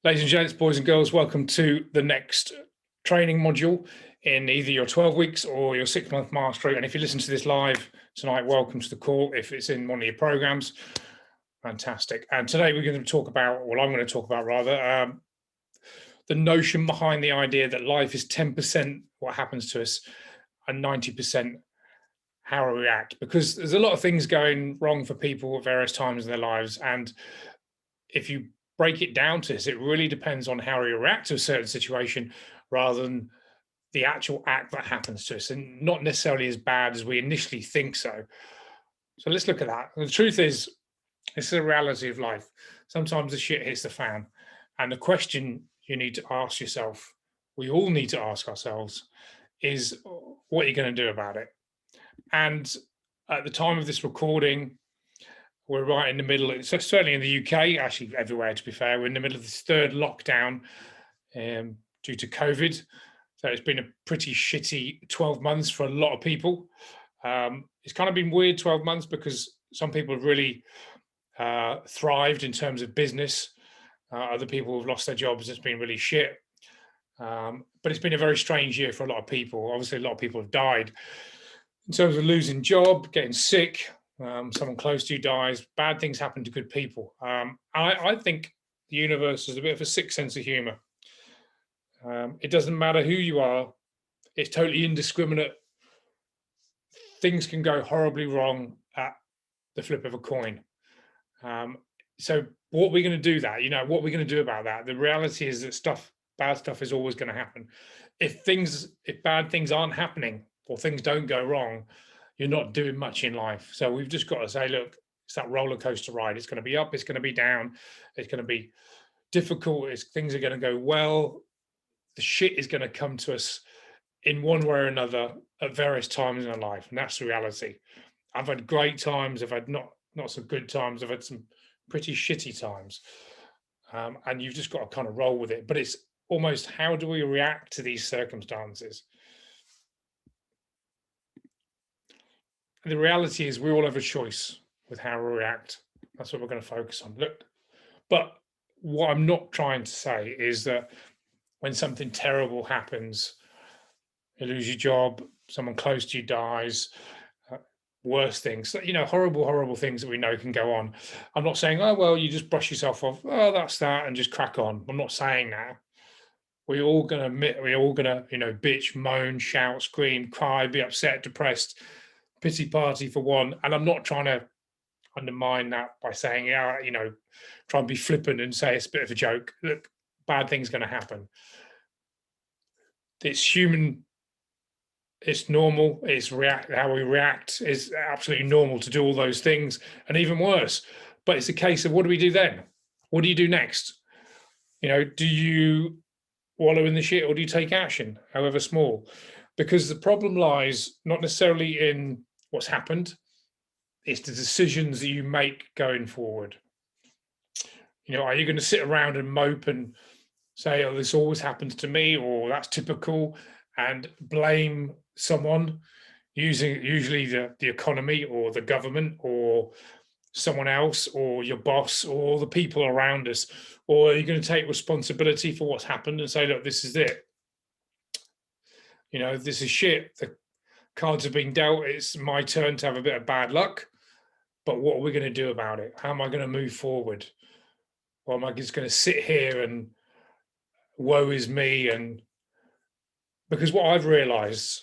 Ladies and gents, boys and girls, welcome to the next training module in either your 12 weeks or your 6-month mastery. And if you listen to this live tonight, welcome to the call. If it's in one of your programs, fantastic. And today we're going to talk about, well, I'm going to talk about rather, the notion behind the idea that life is 10% what happens to us and 90% how we react. Because there's a lot of things going wrong for people at various times in their lives. And if you break it down to this, it really depends on how we react to a certain situation rather than the actual act that happens to us, and not necessarily as bad as we initially think so. So let's look at that. The truth is, it's the reality of life. Sometimes the shit hits the fan. And the question you need to ask yourself, we all need to ask ourselves, is what are you going to do about it? And at the time of this recording, we're right in the middle, so certainly in the UK, actually everywhere to be fair, we're in the middle of this third lockdown due to COVID. So it's been a pretty shitty 12 months for a lot of people. It's kind of been weird 12 months because some people have really thrived in terms of business. Other people have lost their jobs. It's been really shit. But it's been a very strange year for a lot of people. Obviously, a lot of people have died in terms of losing job, getting sick. Someone close to you dies. Bad things happen to good people. I think the universe has a bit of a sick sense of humor. It doesn't matter who you are. It's totally indiscriminate. Things can go horribly wrong at the flip of a coin. So what we're going to do that, what we're going to do about that? The reality is that bad stuff is always going to happen. If bad things aren't happening or things don't go wrong, you're not doing much in life. So we've just got to say, look, it's that roller coaster ride. It's going to be up, it's going to be down, it's going to be difficult, things are going to go well. The shit is going to come to us in one way or another at various times in our life. And that's the reality. I've had great times, I've had not so good times, I've had some pretty shitty times. And you've just got to kind of roll with it. But it's almost, how do we react to these circumstances? The reality is we all have a choice with how we react. That's what we're going to focus on. Look, but what I'm not trying to say is that when something terrible happens, you lose your job, someone close to you dies, worse things, horrible things that we know can go on. I'm not saying, oh, well, you just brush yourself off. Oh, that's that, and just crack on. I'm not saying that. We're all going to admit, we're all going to, bitch, moan, shout, scream, cry, be upset, depressed, pity party for one. And I'm not trying to undermine that by saying, try and be flippant and say it's a bit of a joke. Look, bad things going to happen. It's human. It's normal. It's how we react is absolutely normal to do all those things, and even worse. But it's a case of, what do we do then? What do you do next? Do you wallow in the shit, or do you take action, however small? Because the problem lies not necessarily in what's happened, it's the decisions that you make going forward. Are you going to sit around and mope and say, oh, this always happens to me, or that's typical, and blame someone, using usually the economy or the government or someone else or your boss or the people around us? Or are you going to take responsibility for what's happened and say, look, this is it? This is shit. The cards have been dealt. It's my turn to have a bit of bad luck. But what are we going to do about it? How am I going to move forward? Or am I just going to sit here and woe is me? And because what I've realized,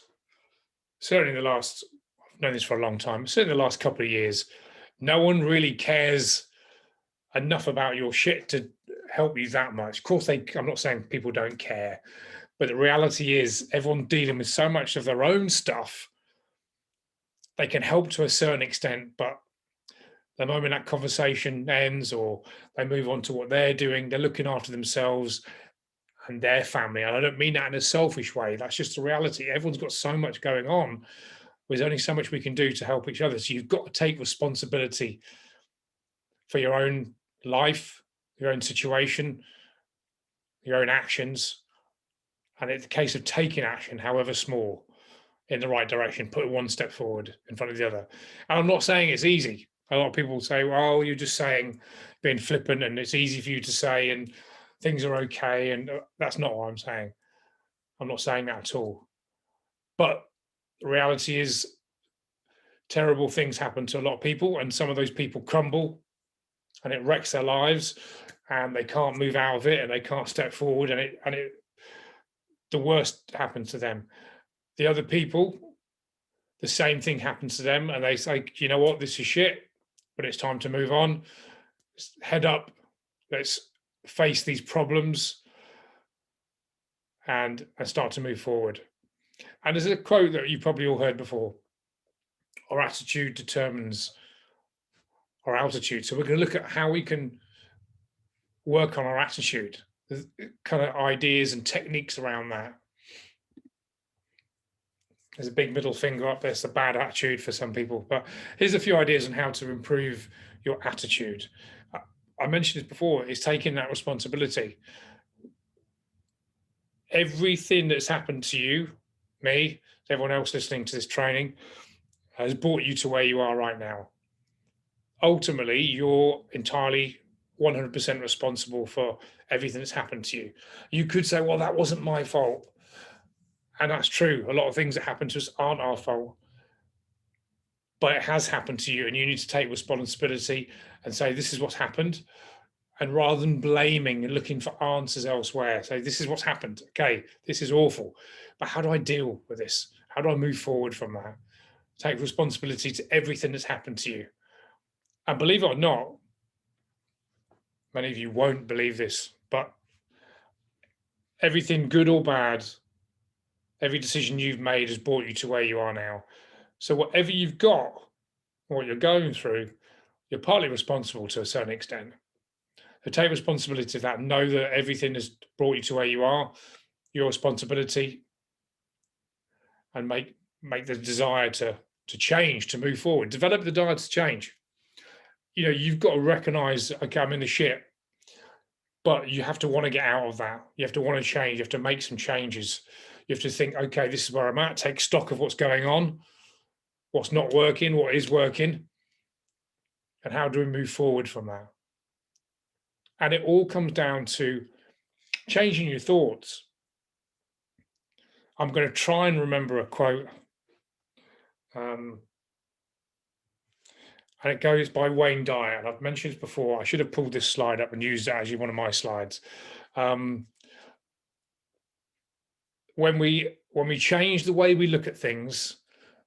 certainly I've known this for a long time, certainly the last couple of years, no one really cares enough about your shit to help you that much. Of course, I'm not saying people don't care, but the reality is everyone's dealing with so much of their own stuff. They can help to a certain extent, but the moment that conversation ends or they move on to what they're doing, they're looking after themselves and their family. And I don't mean that in a selfish way. That's just the reality. Everyone's got so much going on. There's only so much we can do to help each other. So you've got to take responsibility for your own life, your own situation, your own actions. And it's a case of taking action, however small, in the right direction, put one step forward in front of the other. And I'm not saying it's easy. A lot of people say, well, you're just being flippant, and it's easy for you to say, and things are okay. And that's not what I'm saying. I'm not saying that at all. But the reality is terrible things happen to a lot of people, and some of those people crumble and it wrecks their lives and they can't move out of it and they can't step forward, and the worst happens to them. The other people, the same thing happens to them and they say, you know what, this is shit, but it's time to move on. Head up, let's face these problems and start to move forward. And there's a quote that you probably all heard before: our attitude determines our altitude. So we're going to look at how we can work on our attitude. There's kind of ideas and techniques around that. There's a big middle finger up there. It's a bad attitude for some people. But here's a few ideas on how to improve your attitude. I mentioned this before, is taking that responsibility. Everything that's happened to you, me, everyone else listening to this training, has brought you to where you are right now. Ultimately, you're entirely 100% responsible for everything that's happened to you. You could say, well, that wasn't my fault. And that's true. A lot of things that happen to us aren't our fault. But it has happened to you, and you need to take responsibility and say, this is what's happened. And rather than blaming and looking for answers elsewhere, say, this is what's happened. Okay, this is awful. But how do I deal with this? How do I move forward from that? Take responsibility to everything that's happened to you. And believe it or not, many of you won't believe this, but everything good or bad, every decision you've made has brought you to where you are now. So whatever you've got, what you're going through, you're partly responsible to a certain extent. So take responsibility of that. Know that everything has brought you to where you are, your responsibility, and make the desire to change, to move forward. Develop the desire to change. You know, you've got to recognize, okay, I'm in the shit, but you have to want to get out of that. You have to want to change. You have to make some changes. You have to think, okay, this is where I'm at. Take stock of what's going on, what's not working, what is working, and how do we move forward from that? And it all comes down to changing your thoughts. I'm going to try and remember a quote. And it goes by Wayne Dyer. And I've mentioned this before. I should have pulled this slide up and used it as one of my slides. When we change the way we look at things,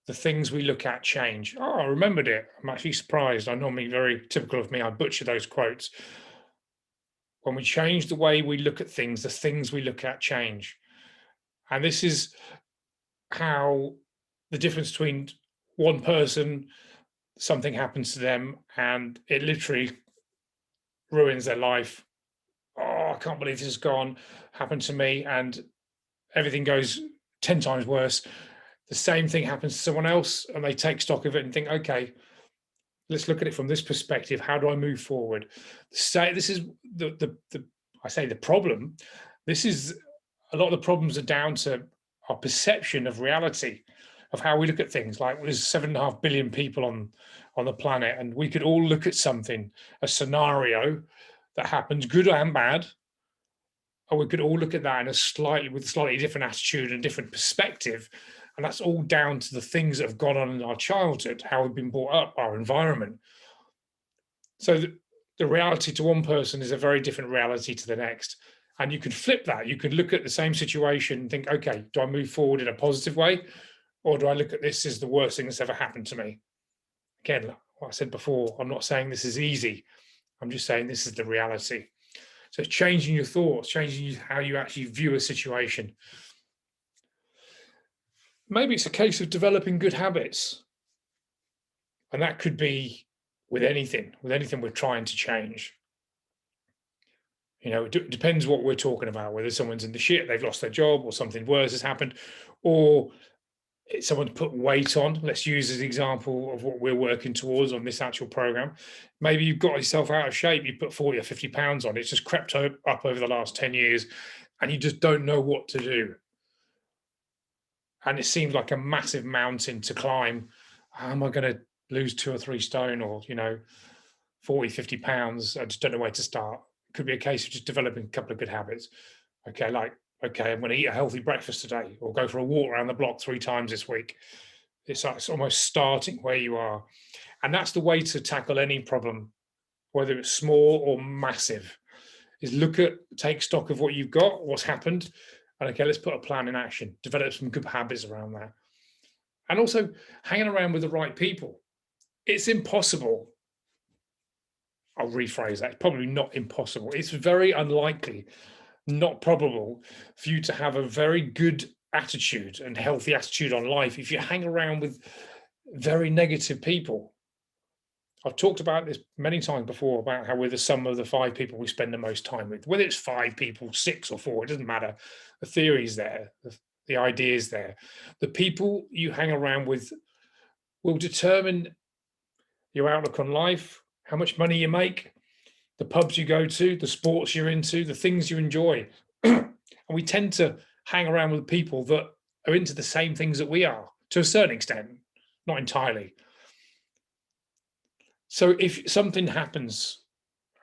the things we look at change. Oh, I remembered it. I'm actually surprised. I'm normally very typical of me. I butcher those quotes. When we change the way we look at things, the things we look at change. And this is how the difference between one person, something happens to them and it literally ruins their life. Oh, I can't believe this has happened to me, and everything goes 10 times worse. The same thing happens to someone else and they take stock of it and think, okay, let's look at it from this perspective. How do I move forward? This is I say the problem. This is a lot of the problems are down to our perception of reality, of how we look at things. Like there's 7.5 billion people on the planet, and we could all look at something, a scenario that happens, good and bad, or we could all look at that with a slightly different attitude and different perspective. And that's all down to the things that have gone on in our childhood, how we've been brought up, our environment. So the reality to one person is a very different reality to the next. And you can flip that. You can look at the same situation and think, okay, do I move forward in a positive way? Or do I look at this as the worst thing that's ever happened to me? Again, like I said before, I'm not saying this is easy. I'm just saying this is the reality. So it's changing your thoughts, changing how you actually view a situation. Maybe it's a case of developing good habits. And that could be with anything we're trying to change. You know, it depends what we're talking about, whether someone's in the shit, they've lost their job, or something worse has happened, or someone's put weight on. Let's use as an example of what we're working towards on this actual program. Maybe you've got yourself out of shape, you put 40 or 50 pounds on, it's just crept up over the last 10 years, and you just don't know what to do. And it seems like a massive mountain to climb. How am I going to lose 2 or 3 stone, or 40, 50 pounds? I just don't know where to start. could be a case of just developing a couple of good habits. Okay, like, okay, I'm going to eat a healthy breakfast today, or go for a walk around the block 3 times this week. It's like, it's almost starting where you are. And that's the way to tackle any problem, whether it's small or massive, is take stock of what you've got, what's happened, and okay, let's put a plan in action, develop some good habits around that. And also hanging around with the right people. It's impossible. I'll rephrase that. It's probably not impossible. It's very unlikely, not probable, for you to have a very good attitude and healthy attitude on life if you hang around with very negative people. I've talked about this many times before about how we're the sum of the 5 people we spend the most time with. Whether it's 5 people, 6 or 4, it doesn't matter. The theory is there, the idea is there. The people you hang around with will determine your outlook on life, how much money you make, the pubs you go to, the sports you're into, the things you enjoy. And we tend to hang around with people that are into the same things that we are, to a certain extent, not entirely. So if something happens,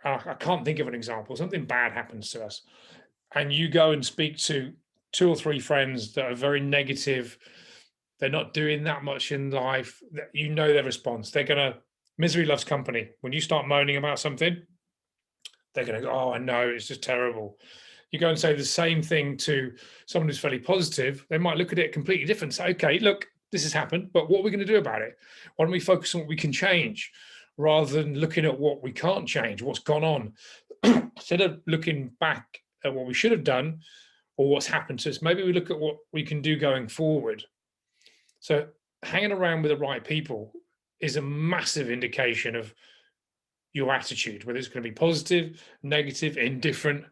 I can't think of an example, something bad happens to us, and you go and speak to 2 or 3 friends that are very negative, they're not doing that much in life, you know their response. They're going to, misery loves company. When you start moaning about something, they're going to go, oh, I know, it's just terrible. You go and say the same thing to someone who's fairly positive, they might look at it completely different. Say, okay, look, this has happened, but what are we going to do about it? Why don't we focus on what we can change rather than looking at what we can't change, what's gone on? Instead of looking back at what we should have done or what's happened to us, maybe we look at what we can do going forward. So hanging around with the right people is a massive indication of your attitude, whether it's going to be positive, negative, indifferent.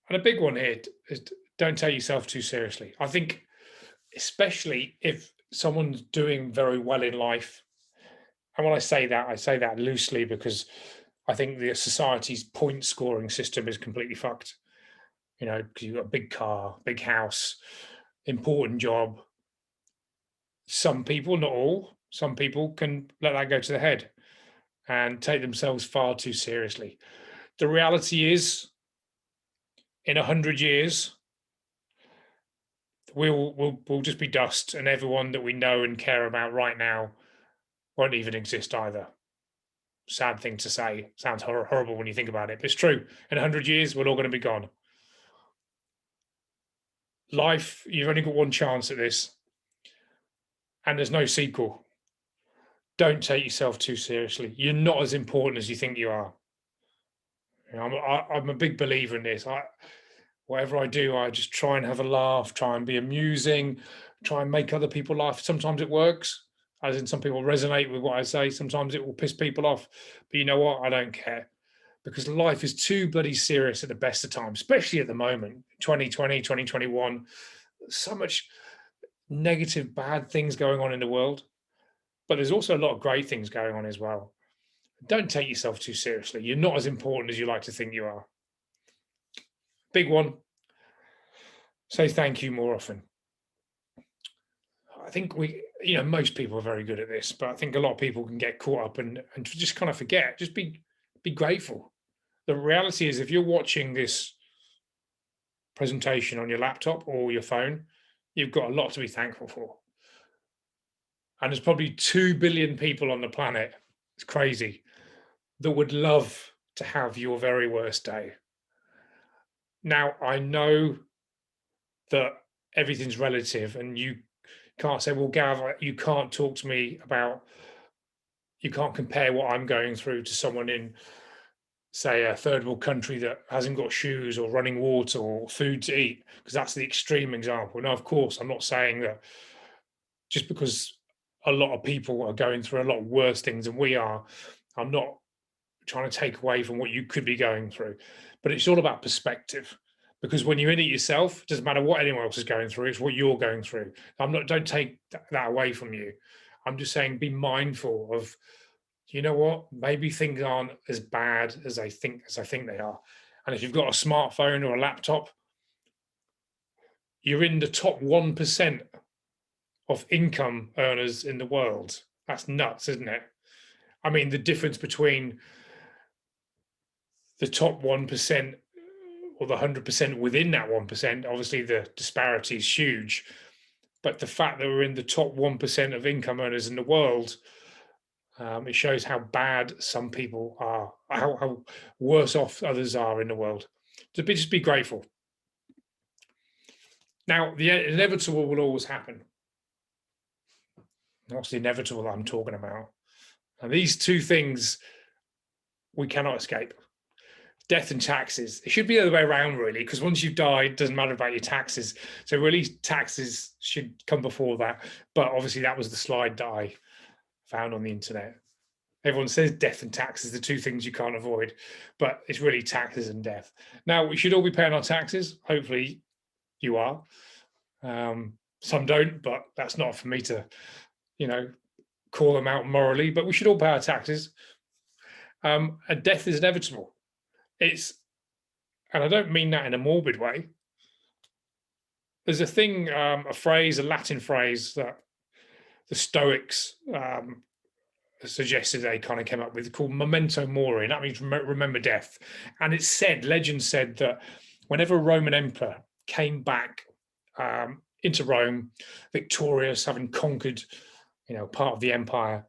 And a big one here is don't take yourself too seriously. I think, especially if someone's doing very well in life, and when I say that loosely because I think the society's point scoring system is completely fucked. You know, because you've got a big car, big house, important job. Some people, not all, some people can let that go to the head and take themselves far too seriously. The reality is, in 100 years, we'll just be dust, and everyone that we know and care about right now won't even exist either. Sad thing to say. Sounds horrible when you think about it, but it's true. In 100 years, we're all going to be gone. Life, you've only got one chance at this, and there's no sequel. Don't take yourself too seriously. You're not as important as you think you are. You know, I'm a big believer in this. Whatever I do, I just try and have a laugh, try and be amusing, try and make other people laugh. Sometimes it works, as in some people resonate with what I say. Sometimes it will piss people off. But you know what? I don't care, because life is too bloody serious at the best of times, especially at the moment, 2020, 2021. So much negative, bad things going on in the world. But there's also a lot of great things going on as well. Don't take yourself too seriously. You're not as important as you like to think you are. Big one. Say thank you more often. I think most people are very good at this, but I think a lot of people can get caught up and just kind of forget. Just be grateful. The reality is, if you're watching this presentation on your laptop or your phone, you've got a lot to be thankful for. And there's probably 2 billion people on the planet, it's crazy, that would love to have your very worst day. Now, I know that everything's relative, and you can't say, well, Gav, you can't talk to me about, you can't compare what I'm going through to someone in, say, a third world country that hasn't got shoes or running water or food to eat, because that's the extreme example. Now, of course, I'm not saying that just because a lot of people are going through a lot worse things than we are, I'm not trying to take away from what you could be going through. But it's all about perspective. Because when you're in it yourself, it doesn't matter what anyone else is going through, it's what you're going through. Don't take that away from you. I'm just saying, be mindful of, you know what, maybe things aren't as bad as I think they are. And if you've got a smartphone or a laptop, you're in the top 1% of income earners in the world. That's nuts, isn't it? I mean, the difference between the top 1% or the 100% within that 1%, obviously the disparity is huge. But the fact that we're in the top 1% of income earners in the world, it shows how bad some people are, how worse off others are in the world. So just be grateful. Now, the inevitable will always happen. What's the inevitable that I'm talking about? And these two things we cannot escape. Death and taxes. It should be the other way around, really, because once you've died, it doesn't matter about your taxes. So really, taxes should come before that. But obviously, that was the slide that I found on the internet. Everyone says death and taxes, the two things you can't avoid, but it's really taxes and death. Now, we should all be paying our taxes. Hopefully, you are. Some don't, but that's not for me to, call them out morally. But we should all pay our taxes. And death is inevitable. And I don't mean that in a morbid way. There's a thing, a Latin phrase that the Stoics suggested they kind of came up with called Memento Maury, and that means remember death. And it's said, legend said, that whenever a Roman emperor came back into Rome, victorious, having conquered, part of the empire,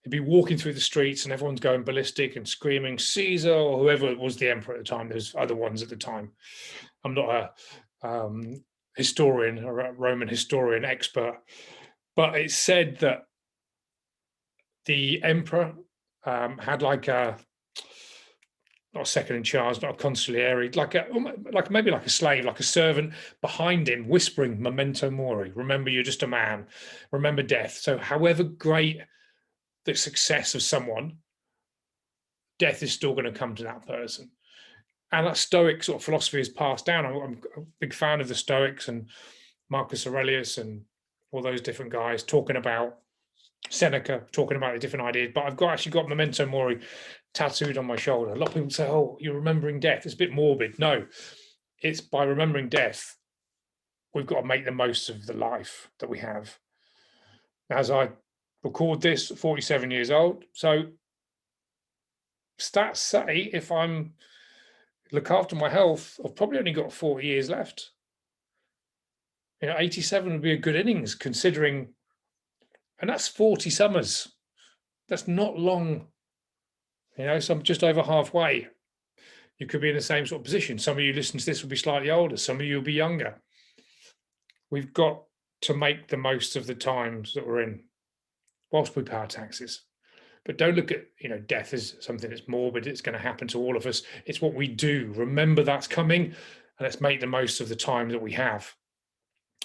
he'd be walking through the streets and everyone's going ballistic and screaming Caesar, or whoever was the emperor at the time. There's other ones at the time. I'm not a historian or a Roman historian expert, but it's said that the emperor had not a second in charge, not a consigliere, maybe like a slave, like a servant behind him, whispering Memento Mori. Remember, you're just a man. Remember death. So however great the success of someone, death is still going to come to that person. And that Stoic sort of philosophy is passed down. I'm a big fan of the Stoics and Marcus Aurelius and all those different guys talking about Seneca, talking about the different ideas. But I've actually got Memento Mori tattooed on my shoulder. A lot of people say, oh, you're remembering death. It's a bit morbid. No, it's by remembering death, we've got to make the most of the life that we have. As I record this, 47 years old. So stats say if I'm look after my health, I've probably only got 40 years left. 87 would be a good innings considering, and that's 40 summers. That's not long. So I'm just over halfway. You could be in the same sort of position. Some of you listening to this will be slightly older. Some of you will be younger. We've got to make the most of the times that we're in whilst we pay our taxes. But don't look at, death as something that's morbid. It's going to happen to all of us. It's what we do. Remember that's coming, and let's make the most of the time that we have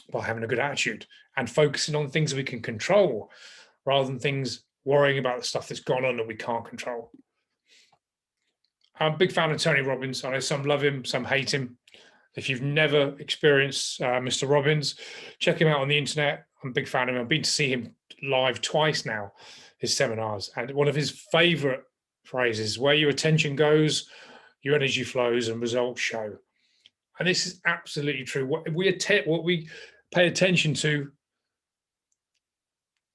while having a good attitude and focusing on things that we can control rather than things worrying about the stuff that's gone on that we can't control. I'm a big fan of Tony Robbins. I know some love him, some hate him. If you've never experienced Mr. Robbins, check him out on the internet. I'm a big fan of him. I've been to see him live twice now, his seminars. And one of his favorite phrases, where your attention goes, your energy flows and results show. And this is absolutely true. What we pay attention to,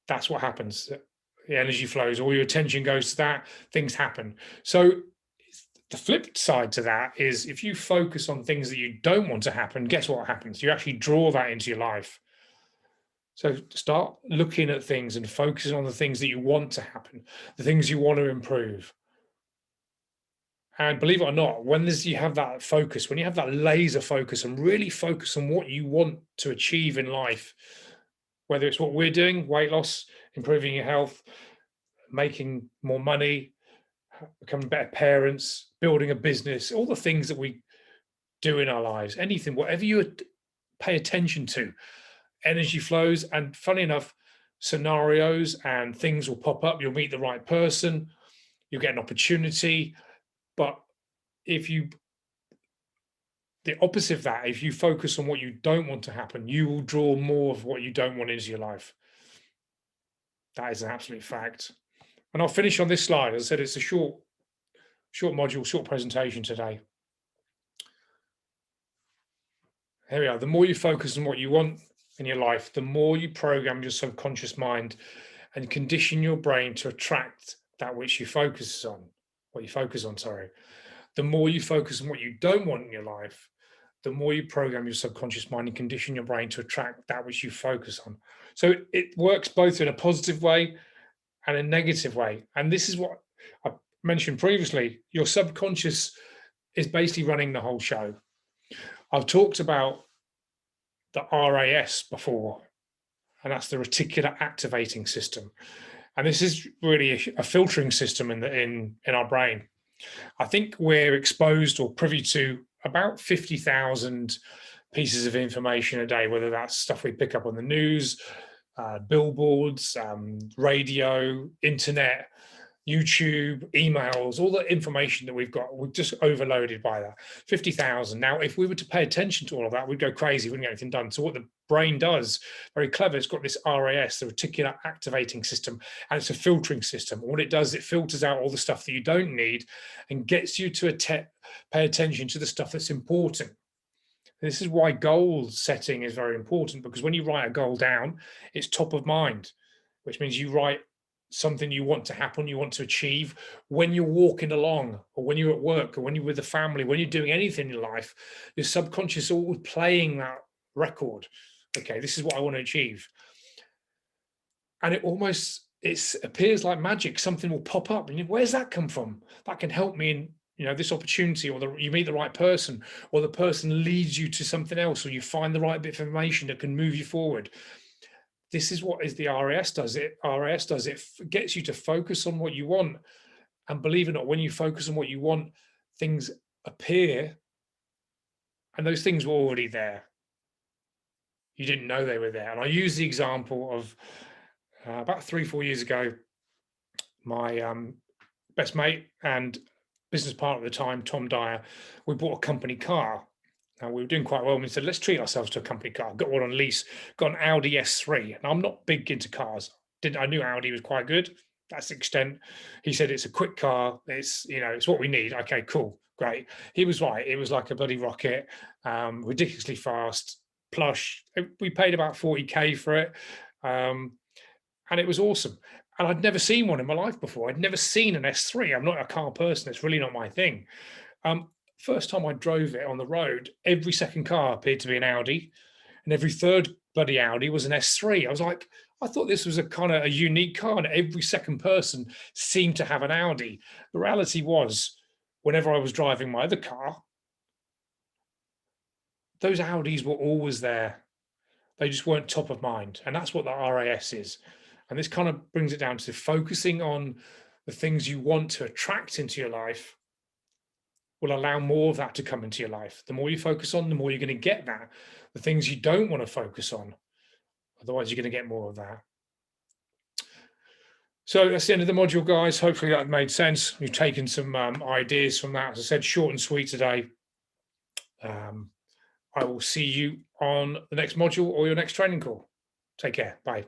that's what happens. The energy flows, all your attention goes to that, things happen. So the flip side to that is if you focus on things that you don't want to happen, guess what happens? You actually draw that into your life. So start looking at things and focusing on the things that you want to happen, the things you want to improve. And believe it or not, when you have that focus, when you have that laser focus and really focus on what you want to achieve in life, whether it's what we're doing, weight loss, improving your health, making more money, becoming better parents, building a business, all the things that we do in our lives, anything, whatever you pay attention to, energy flows. And funny enough, scenarios and things will pop up. You'll meet the right person, you'll get an opportunity. But the opposite of that, if you focus on what you don't want to happen, you will draw more of what you don't want into your life. That is an absolute fact. And I'll finish on this slide. As I said, it's a short module, short presentation today. Here we are. The more you focus on what you want in your life, the more you program your subconscious mind and condition your brain to attract that which you focus on, the more you focus on what you don't want in your life, the more you program your subconscious mind and condition your brain to attract that which you focus on. So it works both in a positive way and a negative way. And this is what I mentioned previously. Your subconscious is basically running the whole show. I've talked about the RAS before, and that's the reticular activating system. And this is really a filtering system in our brain. I think we're exposed or privy to about 50,000 pieces of information a day, whether that's stuff we pick up on the news, billboards, radio, internet, YouTube, emails, all the information that we've got. We're just overloaded by that. 50,000. Now, if we were to pay attention to all of that, we'd go crazy, wouldn't get anything done. So what the brain does, very clever, it's got this RAS, the reticular activating system, and it's a filtering system. What it does, it filters out all the stuff that you don't need and gets you to pay attention to the stuff that's important. This is why goal setting is very important, because when you write a goal down, it's top of mind, which means you write something you want to happen, you want to achieve when you're walking along, or when you're at work, or when you're with the family, when you're doing anything in life. Your subconscious is always playing that record. Okay, this is what I want to achieve. And it appears like magic. Something will pop up and where's that come from? That can help me in this opportunity, or you meet the right person, or the person leads you to something else, or you find the right bit of information that can move you forward. This is what the RAS does. It gets you to focus on what you want. And believe it or not, when you focus on what you want, things appear, and those things were already there. You didn't know they were there. And I use the example of about 3-4 years ago, my best mate and business partner at the time, Tom Dyer, we bought a company car. Now, we were doing quite well, and we said, let's treat ourselves to a company car. Got one on lease, got an Audi S3. And I'm not big into cars. I knew Audi was quite good. That's the extent. He said, it's a quick car. It's what we need. Okay, cool, great. He was right. It was like a bloody rocket, ridiculously fast, plush. We paid about 40K for it. And it was awesome. And I'd never seen one in my life before. I'd never seen an S3. I'm not a car person. It's really not my thing. First time I drove it on the road, every second car appeared to be an Audi, and every third bloody Audi was an S3. I was like, I thought this was a kind of a unique car, and every second person seemed to have an Audi. The reality was, whenever I was driving my other car, those Audis were always there. They just weren't top of mind. And that's what the RAS is. And this kind of brings it down to focusing on the things you want to attract into your life will allow more of that to come into your life. The more you focus on, the more you're going to get that. The things you don't want to focus on, otherwise you're going to get more of that. So that's the end of the module, guys. Hopefully that made sense. We've taken some ideas from that. As I said, short and sweet today. I will see you on the next module or your next training call. Take care. Bye.